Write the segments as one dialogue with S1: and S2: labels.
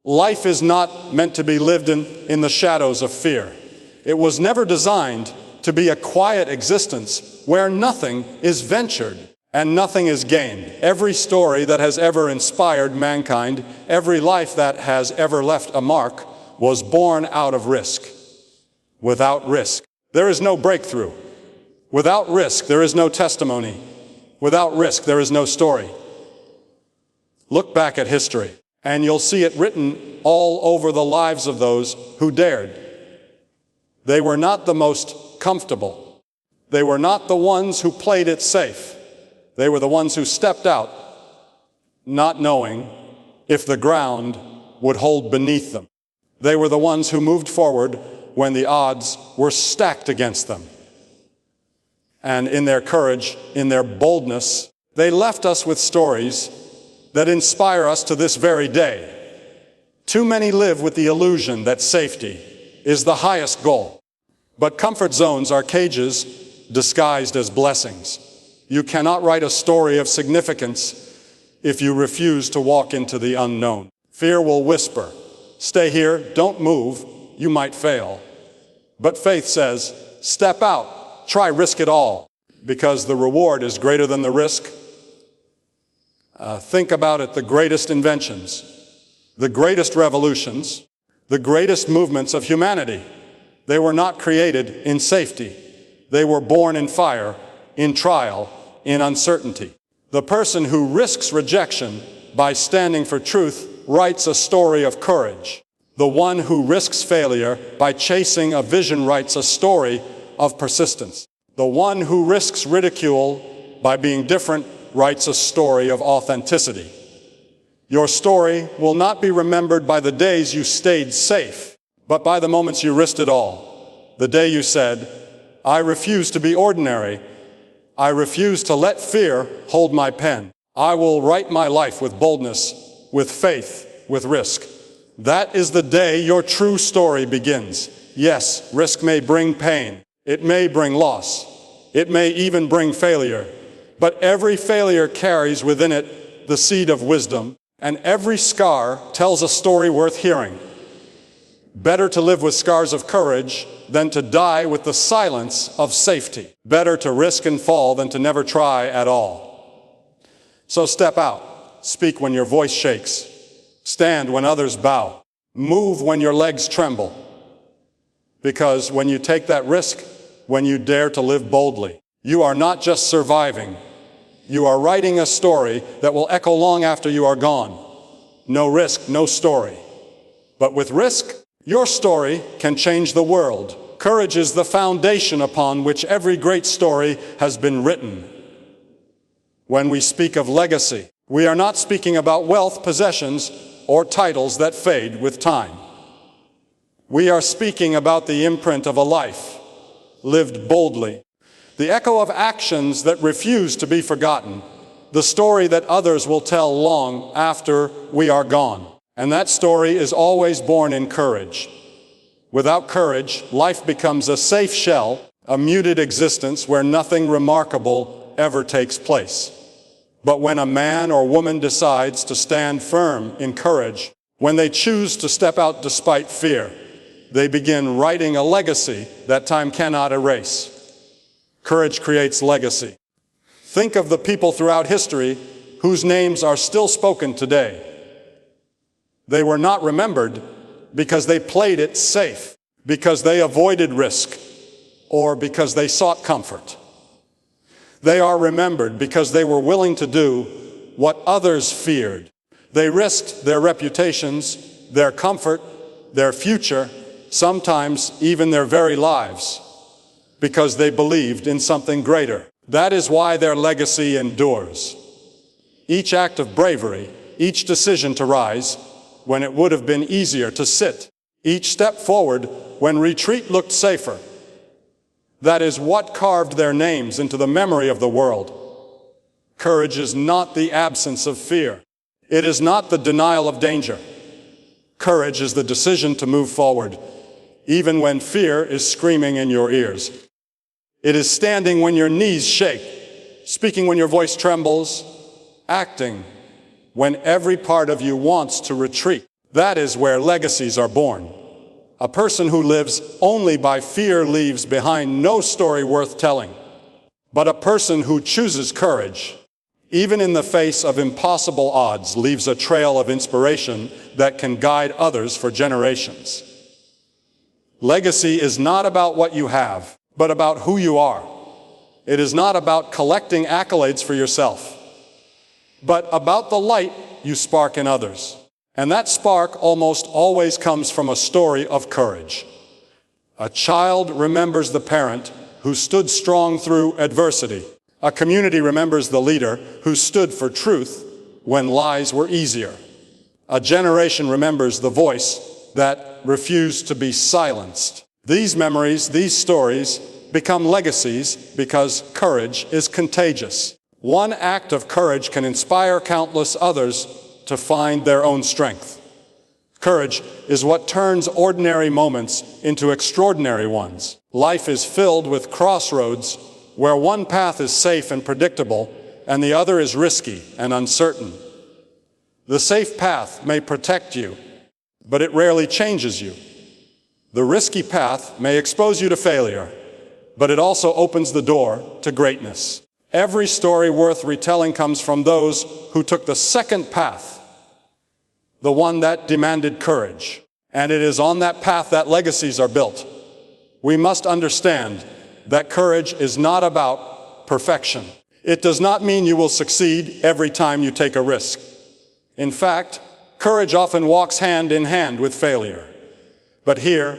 S1: Life is not meant to be lived in the shadows of fear. It was never designed to be a quiet existence where nothing is ventured and nothing is gained. Every story that has ever inspired mankind, every life that has ever left a mark, was born out of risk. Without risk, there is no breakthrough. Without risk, there is no testimony. Without risk, there is no story. Look back at history, and you'll see it written all over the lives of those who dared. They were not the most comfortable. They were not the ones who played it safe. They were the ones who stepped out, not knowing if the ground would hold beneath them. They were the ones who moved forward when the odds were stacked against them. And in their courage, in their boldness, they left us with stories that inspire us to this very day. Too many live with the illusion that safety is the highest goal. But comfort zones are cages disguised as blessings. You cannot write a story of significance if you refuse to walk into the unknown. Fear will whisper, "Stay here, don't move, you might fail." But faith says, "Step out, try, risk it all, because the reward is greater than the risk." Think about it, the greatest inventions, the greatest revolutions, the greatest movements of humanity. They were not created in safety. They were born in fire, in trial, in uncertainty. The person who risks rejection by standing for truth writes a story of courage. The one who risks failure by chasing a vision writes a story of persistence. The one who risks ridicule by being different writes a story of authenticity. Your story will not be remembered by the days you stayed safe, but by the moments you risked it all. The day you said, "I refuse to be ordinary. I refuse to let fear hold my pen. I will write my life with boldness, with faith, with risk." That is the day your true story begins. Yes, risk may bring pain. It may bring loss. It may even bring failure. But every failure carries within it the seed of wisdom, and every scar tells a story worth hearing. Better to live with scars of courage than to die with the silence of safety. Better to risk and fall than to never try at all. So step out. Speak when your voice shakes. Stand when others bow. Move when your legs tremble. Because when you take that risk, when you dare to live boldly, you are not just surviving. You are writing a story that will echo long after you are gone. No risk, no story. But with risk, your story can change the world. Courage is the foundation upon which every great story has been written. When we speak of legacy, we are not speaking about wealth, possessions, or titles that fade with time. We are speaking about the imprint of a life lived boldly, the echo of actions that refuse to be forgotten, the story that others will tell long after we are gone. And that story is always born in courage. Without courage, life becomes a safe shell, a muted existence where nothing remarkable ever takes place. But when a man or woman decides to stand firm in courage, when they choose to step out despite fear, they begin writing a legacy that time cannot erase. Courage creates legacy. Think of the people throughout history whose names are still spoken today. They were not remembered because they played it safe, because they avoided risk, or because they sought comfort. They are remembered because they were willing to do what others feared. They risked their reputations, their comfort, their future, sometimes even their very lives, because they believed in something greater. That is why their legacy endures. Each act of bravery, each decision to rise when it would have been easier to sit, each step forward when retreat looked safer, that is what carved their names into the memory of the world. Courage is not the absence of fear. It is not the denial of danger. Courage is the decision to move forward, even when fear is screaming in your ears. It is standing when your knees shake, speaking when your voice trembles, acting when every part of you wants to retreat. That is where legacies are born. A person who lives only by fear leaves behind no story worth telling. But a person who chooses courage, even in the face of impossible odds, leaves a trail of inspiration that can guide others for generations. Legacy is not about what you have, but about who you are. It is not about collecting accolades for yourself, but about the light you spark in others. And that spark almost always comes from a story of courage. A child remembers the parent who stood strong through adversity. A community remembers the leader who stood for truth when lies were easier. A generation remembers the voice that refused to be silenced. These memories, these stories, become legacies because courage is contagious. One act of courage can inspire countless others to find their own strength. Courage is what turns ordinary moments into extraordinary ones. Life is filled with crossroads where one path is safe and predictable and the other is risky and uncertain. The safe path may protect you, but it rarely changes you. The risky path may expose you to failure, but it also opens the door to greatness. Every story worth retelling comes from those who took the second path, the one that demanded courage. And it is on that path that legacies are built. We must understand that courage is not about perfection. It does not mean you will succeed every time you take a risk. In fact, courage often walks hand in hand with failure. But here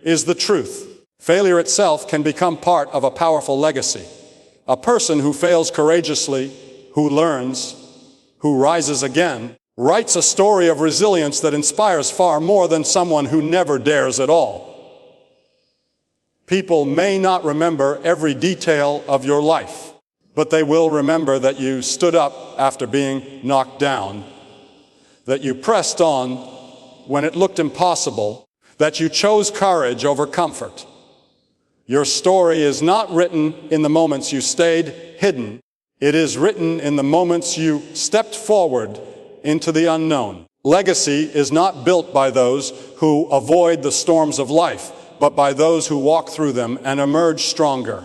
S1: is the truth. Failure itself can become part of a powerful legacy. A person who fails courageously, who learns, who rises again, writes a story of resilience that inspires far more than someone who never dares at all. People may not remember every detail of your life, but they will remember that you stood up after being knocked down, that you pressed on when it looked impossible, that you chose courage over comfort. Your story is not written in the moments you stayed hidden. It is written in the moments you stepped forward into the unknown. Legacy is not built by those who avoid the storms of life, but by those who walk through them and emerge stronger.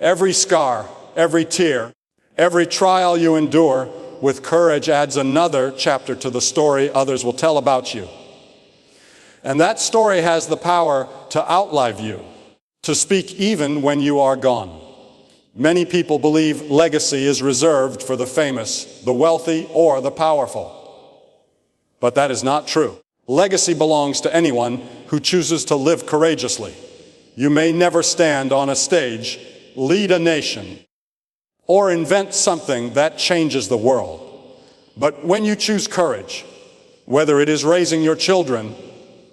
S1: Every scar, every tear, every trial you endure with courage adds another chapter to the story others will tell about you. And that story has the power to outlive you, to speak even when you are gone. Many people believe legacy is reserved for the famous, the wealthy, or the powerful. But that is not true. Legacy belongs to anyone who chooses to live courageously. You may never stand on a stage, lead a nation, or invent something that changes the world. But when you choose courage, whether it is raising your children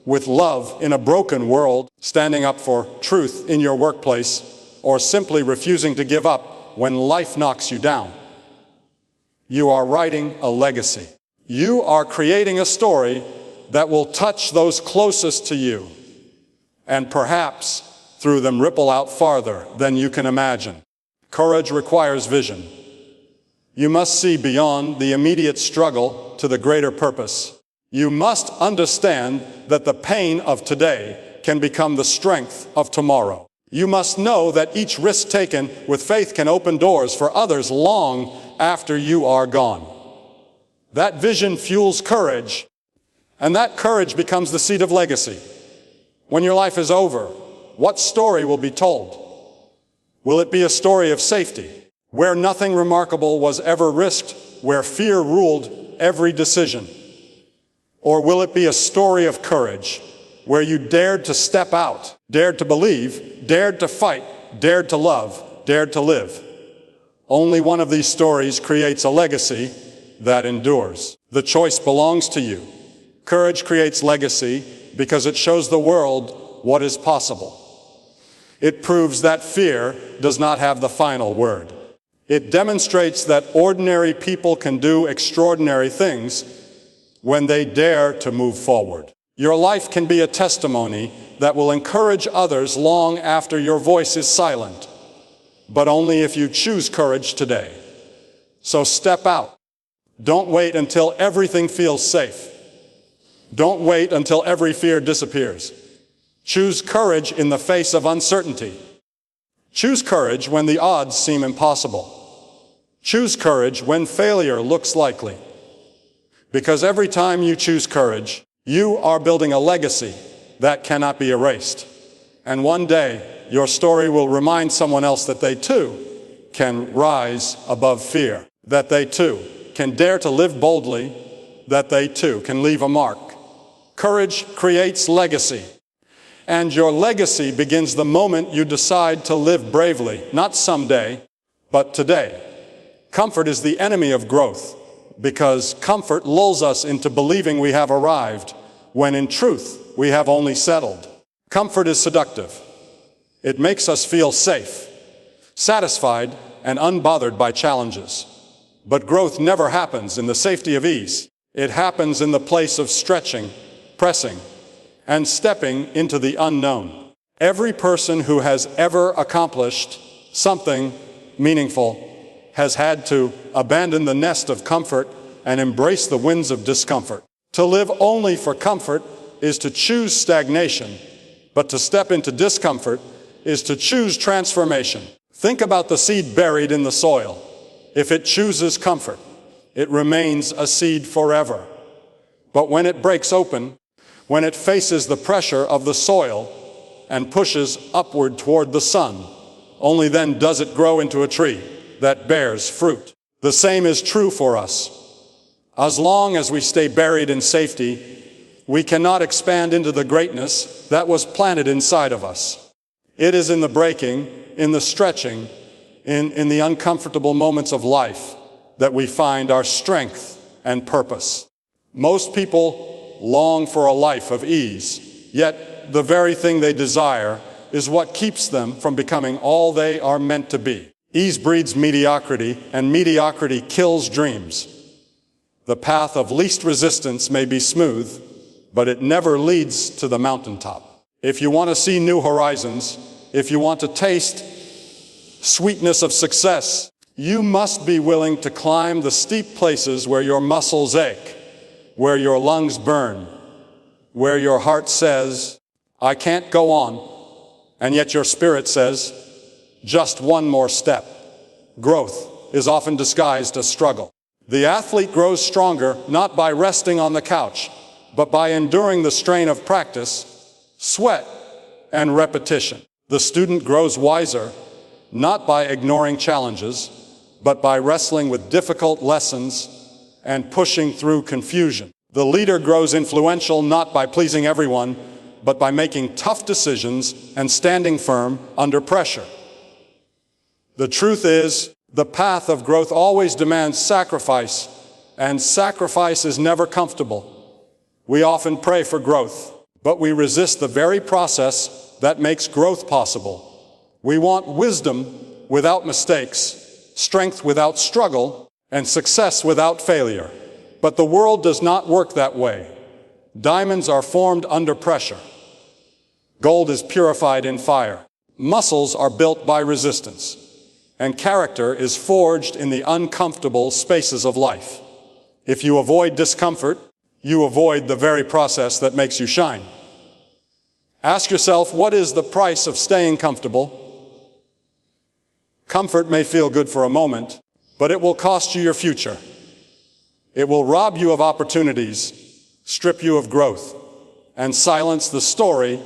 S1: with love in a broken world, standing up for truth in your workplace, or simply refusing to give up when life knocks you down, you are writing a legacy. You are creating a story that will touch those closest to you, and perhaps through them ripple out farther than you can imagine. Courage requires vision. You must see beyond the immediate struggle to the greater purpose. You must understand that the pain of today can become the strength of tomorrow. You must know that each risk taken with faith can open doors for others long after you are gone. That vision fuels courage, and that courage becomes the seed of legacy. When your life is over, what story will be told? Will it be a story of safety, where nothing remarkable was ever risked, where fear ruled every decision? Or will it be a story of courage, where you dared to step out, dared to believe, dared to fight, dared to love, dared to live? Only one of these stories creates a legacy that endures. The choice belongs to you. Courage creates legacy because it shows the world what is possible. It proves that fear does not have the final word. It demonstrates that ordinary people can do extraordinary things when they dare to move forward. Your life can be a testimony that will encourage others long after your voice is silent, but only if you choose courage today. So step out. Don't wait until everything feels safe. Don't wait until every fear disappears. Choose courage in the face of uncertainty. Choose courage when the odds seem impossible. Choose courage when failure looks likely. Because every time you choose courage, you are building a legacy that cannot be erased. And one day, your story will remind someone else that they too can rise above fear, that they too can dare to live boldly, that they too can leave a mark. Courage creates legacy. And your legacy begins the moment you decide to live bravely, not someday, but today. Comfort is the enemy of growth, because comfort lulls us into believing we have arrived, when in truth, we have only settled. Comfort is seductive. It makes us feel safe, satisfied, and unbothered by challenges. But growth never happens in the safety of ease. It happens in the place of stretching, pressing, and stepping into the unknown. Every person who has ever accomplished something meaningful has had to abandon the nest of comfort and embrace the winds of discomfort. To live only for comfort is to choose stagnation, but to step into discomfort is to choose transformation. Think about the seed buried in the soil. If it chooses comfort, it remains a seed forever. But when it breaks open, when it faces the pressure of the soil and pushes upward toward the sun, only then does it grow into a tree that bears fruit. The same is true for us. As long as we stay buried in safety, we cannot expand into the greatness that was planted inside of us. It is in the breaking, in the stretching, in the uncomfortable moments of life that we find our strength and purpose. Most people long for a life of ease, yet the very thing they desire is what keeps them from becoming all they are meant to be. Ease breeds mediocrity, and mediocrity kills dreams. The path of least resistance may be smooth, but it never leads to the mountaintop. If you want to see new horizons, if you want to taste sweetness of success, you must be willing to climb the steep places where your muscles ache, where your lungs burn, where your heart says, I can't go on, and yet your spirit says, just one more step. Growth is often disguised as struggle. The athlete grows stronger not by resting on the couch, but by enduring the strain of practice, sweat, and repetition. The student grows wiser not by ignoring challenges, but by wrestling with difficult lessons and pushing through confusion. The leader grows influential not by pleasing everyone, but by making tough decisions and standing firm under pressure. The truth is, the path of growth always demands sacrifice, and sacrifice is never comfortable. We often pray for growth, but we resist the very process that makes growth possible. We want wisdom without mistakes, strength without struggle, and success without failure. But the world does not work that way. Diamonds are formed under pressure. Gold is purified in fire. Muscles are built by resistance. And character is forged in the uncomfortable spaces of life. If you avoid discomfort, you avoid the very process that makes you shine. Ask yourself, what is the price of staying comfortable? Comfort may feel good for a moment, but it will cost you your future. It will rob you of opportunities, strip you of growth, and silence the story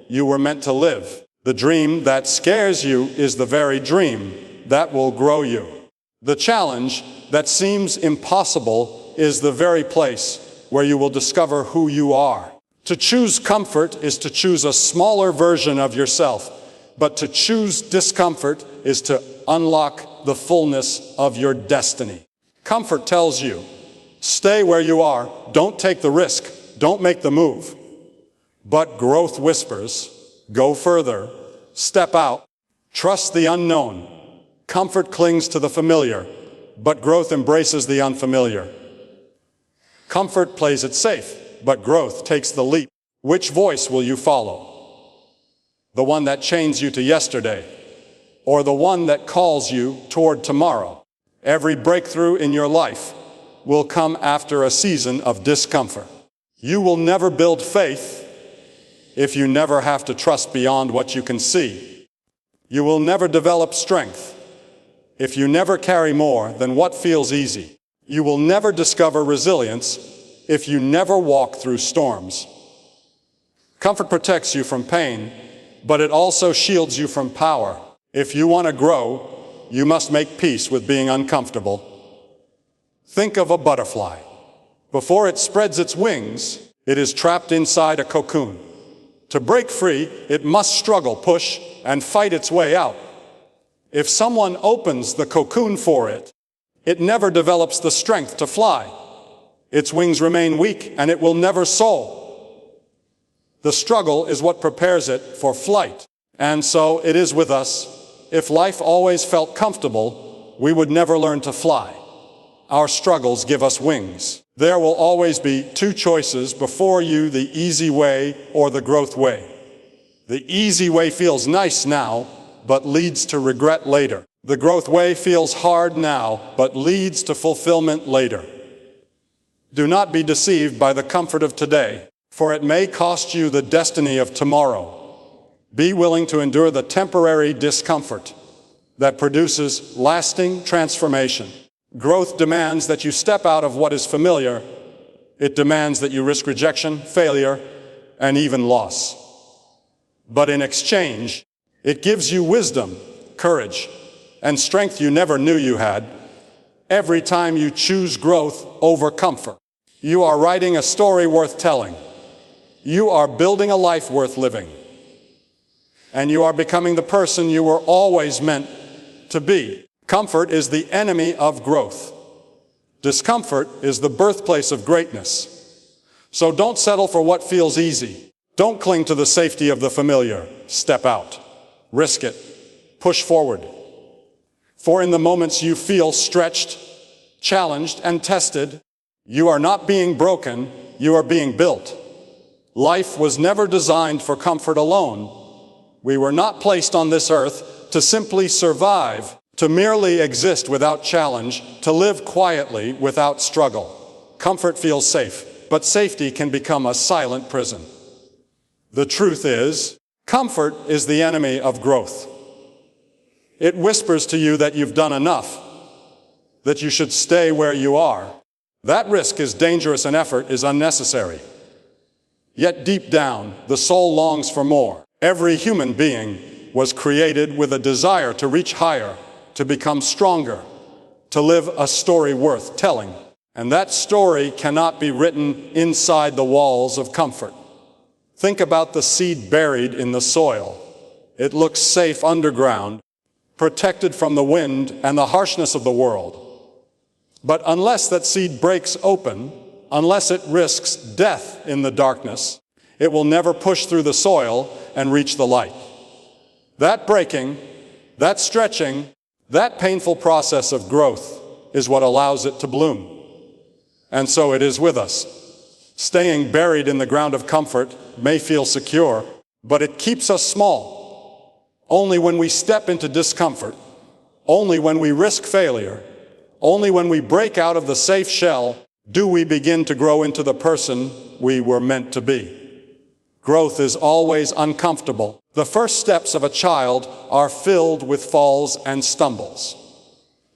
S1: you were meant to live. The dream that scares you is the very dream that will grow you. The challenge that seems impossible is the very place where you will discover who you are. To choose comfort is to choose a smaller version of yourself, but to choose discomfort is to unlock the fullness of your destiny. Comfort tells you, stay where you are, don't take the risk, don't make the move. But growth whispers, go further, step out, trust the unknown. Comfort clings to the familiar, but growth embraces the unfamiliar. Comfort plays it safe, but growth takes the leap. Which voice will you follow? The one that chains you to yesterday, or the one that calls you toward tomorrow? Every breakthrough in your life will come after a season of discomfort. You will never build faith if you never have to trust beyond what you can see. You will never develop strength if you never carry more than what feels easy. You will never discover resilience if you never walk through storms. Comfort protects you from pain, but it also shields you from power. If you want to grow, you must make peace with being uncomfortable. Think of a butterfly. Before it spreads its wings, it is trapped inside a cocoon. To break free, it must struggle, push, and fight its way out. If someone opens the cocoon for it, it never develops the strength to fly. Its wings remain weak, and it will never soar. The struggle is what prepares it for flight. And so it is with us. If life always felt comfortable, we would never learn to fly. Our struggles give us wings. There will always be two choices before you, the easy way or the growth way. The easy way feels nice now, but leads to regret later. The growth way feels hard now, but leads to fulfillment later. Do not be deceived by the comfort of today, for it may cost you the destiny of tomorrow. Be willing to endure the temporary discomfort that produces lasting transformation. Growth demands that you step out of what is familiar. It demands that you risk rejection, failure, and even loss. But in exchange, it gives you wisdom, courage, and strength you never knew you had. Every time you choose growth over comfort, you are writing a story worth telling. You are building a life worth living. And you are becoming the person you were always meant to be. Comfort is the enemy of growth. Discomfort is the birthplace of greatness. So don't settle for what feels easy. Don't cling to the safety of the familiar. Step out. Risk it. Push forward. For in the moments you feel stretched, challenged, and tested, you are not being broken, you are being built. Life was never designed for comfort alone. We were not placed on this earth to simply survive, to merely exist without challenge, to live quietly without struggle. Comfort feels safe, but safety can become a silent prison. The truth is, comfort is the enemy of growth. It whispers to you that you've done enough, that you should stay where you are. That risk is dangerous and effort is unnecessary. Yet deep down, the soul longs for more. Every human being was created with a desire to reach higher, to become stronger, to live a story worth telling. And that story cannot be written inside the walls of comfort. Think about the seed buried in the soil. It looks safe underground, protected from the wind and the harshness of the world. But unless that seed breaks open, unless it risks death in the darkness, it will never push through the soil and reach the light. That breaking, that stretching, that painful process of growth is what allows it to bloom. And so it is with us. Staying buried in the ground of comfort may feel secure, but it keeps us small. Only when we step into discomfort, only when we risk failure, only when we break out of the safe shell, do we begin to grow into the person we were meant to be. Growth is always uncomfortable. The first steps of a child are filled with falls and stumbles.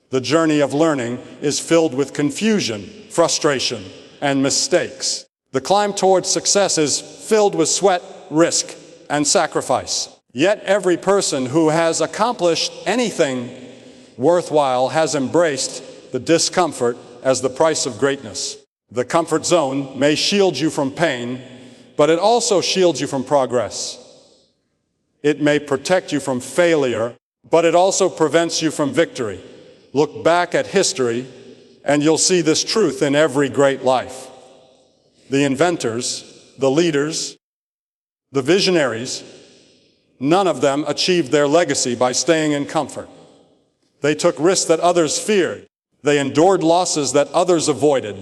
S1: The journey of learning is filled with confusion, frustration, and mistakes. The climb towards success is filled with sweat, risk, and sacrifice. Yet every person who has accomplished anything worthwhile has embraced the discomfort as the price of greatness. The comfort zone may shield you from pain, but it also shields you from progress. It may protect you from failure, but it also prevents you from victory. Look back at history, and you'll see this truth in every great life. The inventors, the leaders, the visionaries, none of them achieved their legacy by staying in comfort. They took risks that others feared. They endured losses that others avoided.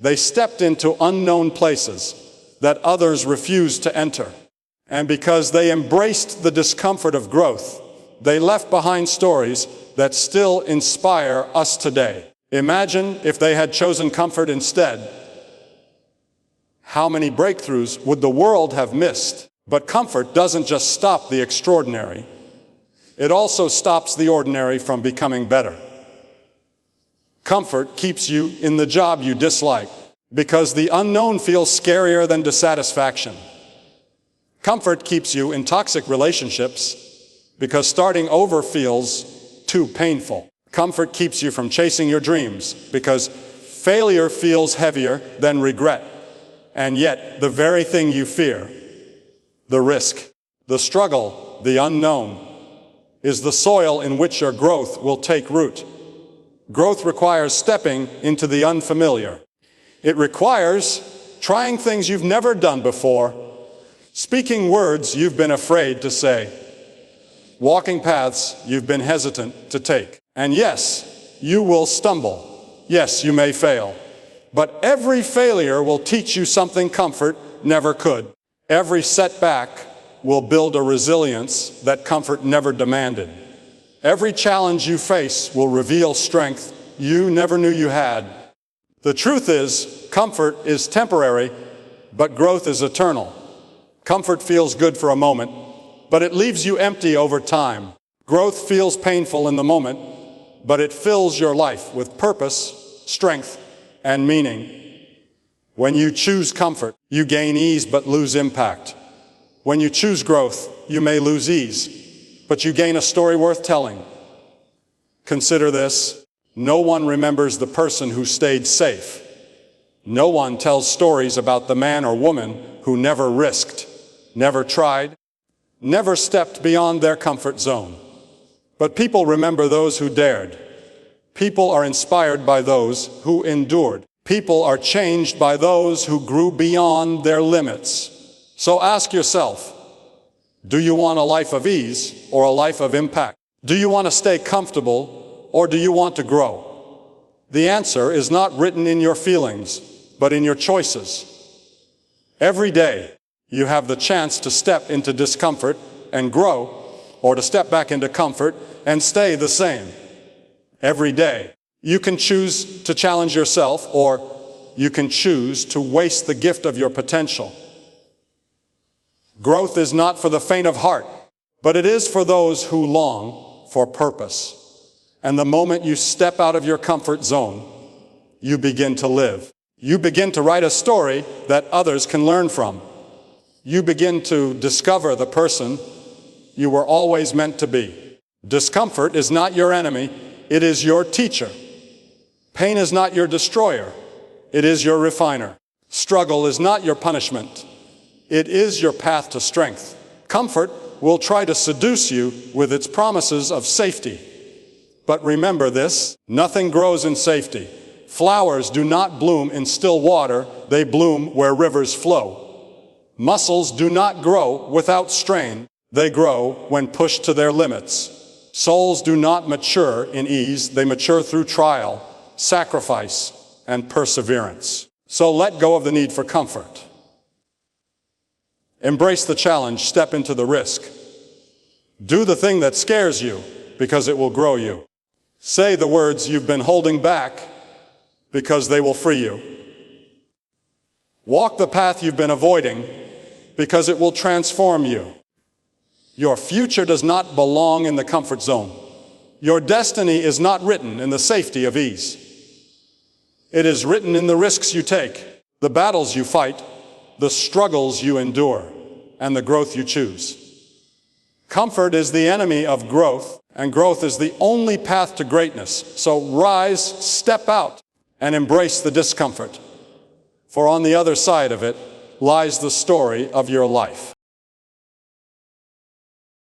S1: They stepped into unknown places that others refused to enter. And because they embraced the discomfort of growth, they left behind stories that still inspire us today. Imagine if they had chosen comfort instead. How many breakthroughs would the world have missed? But comfort doesn't just stop the extraordinary. It also stops the ordinary from becoming better. Comfort keeps you in the job you dislike because the unknown feels scarier than dissatisfaction. Comfort keeps you in toxic relationships because starting over feels too painful. Comfort keeps you from chasing your dreams because failure feels heavier than regret. And yet, the very thing you fear, the risk, the struggle, the unknown, is the soil in which your growth will take root. Growth requires stepping into the unfamiliar. It requires trying things you've never done before, speaking words you've been afraid to say, walking paths you've been hesitant to take. And yes, you will stumble. Yes, you may fail. But every failure will teach you something comfort never could. Every setback will build a resilience that comfort never demanded. Every challenge you face will reveal strength you never knew you had. The truth is, comfort is temporary, but growth is eternal. Comfort feels good for a moment, but it leaves you empty over time. Growth feels painful in the moment, but it fills your life with purpose, strength, and meaning. When you choose comfort, you gain ease but lose impact. When you choose growth, you may lose ease, but you gain a story worth telling. Consider this: no one remembers the person who stayed safe. No one tells stories about the man or woman who never risked, never tried, never stepped beyond their comfort zone. But people remember those who dared. People are inspired by those who endured. People are changed by those who grew beyond their limits. So ask yourself, do you want a life of ease or a life of impact? Do you want to stay comfortable or do you want to grow? The answer is not written in your feelings, but in your choices. Every day, you have the chance to step into discomfort and grow, or to step back into comfort and stay the same. Every day, you can choose to challenge yourself, or you can choose to waste the gift of your potential. Growth is not for the faint of heart, but it is for those who long for purpose. And the moment you step out of your comfort zone, you begin to live. You begin to write a story that others can learn from. You begin to discover the person you were always meant to be. Discomfort is not your enemy, it is your teacher. Pain is not your destroyer, it is your refiner. Struggle is not your punishment, it is your path to strength. Comfort will try to seduce you with its promises of safety. But remember this: nothing grows in safety. Flowers do not bloom in still water, they bloom where rivers flow. Muscles do not grow without strain, they grow when pushed to their limits. Souls do not mature in ease, they mature through trial, sacrifice, and perseverance. So let go of the need for comfort. Embrace the challenge, step into the risk. Do the thing that scares you, because it will grow you. Say the words you've been holding back, because they will free you. Walk the path you've been avoiding, because it will transform you. Your future does not belong in the comfort zone. Your destiny is not written in the safety of ease. It is written in the risks you take, the battles you fight, the struggles you endure, and the growth you choose. Comfort is the enemy of growth, and growth is the only path to greatness. So rise, step out, and embrace the discomfort. For on the other side of it lies the story of your life.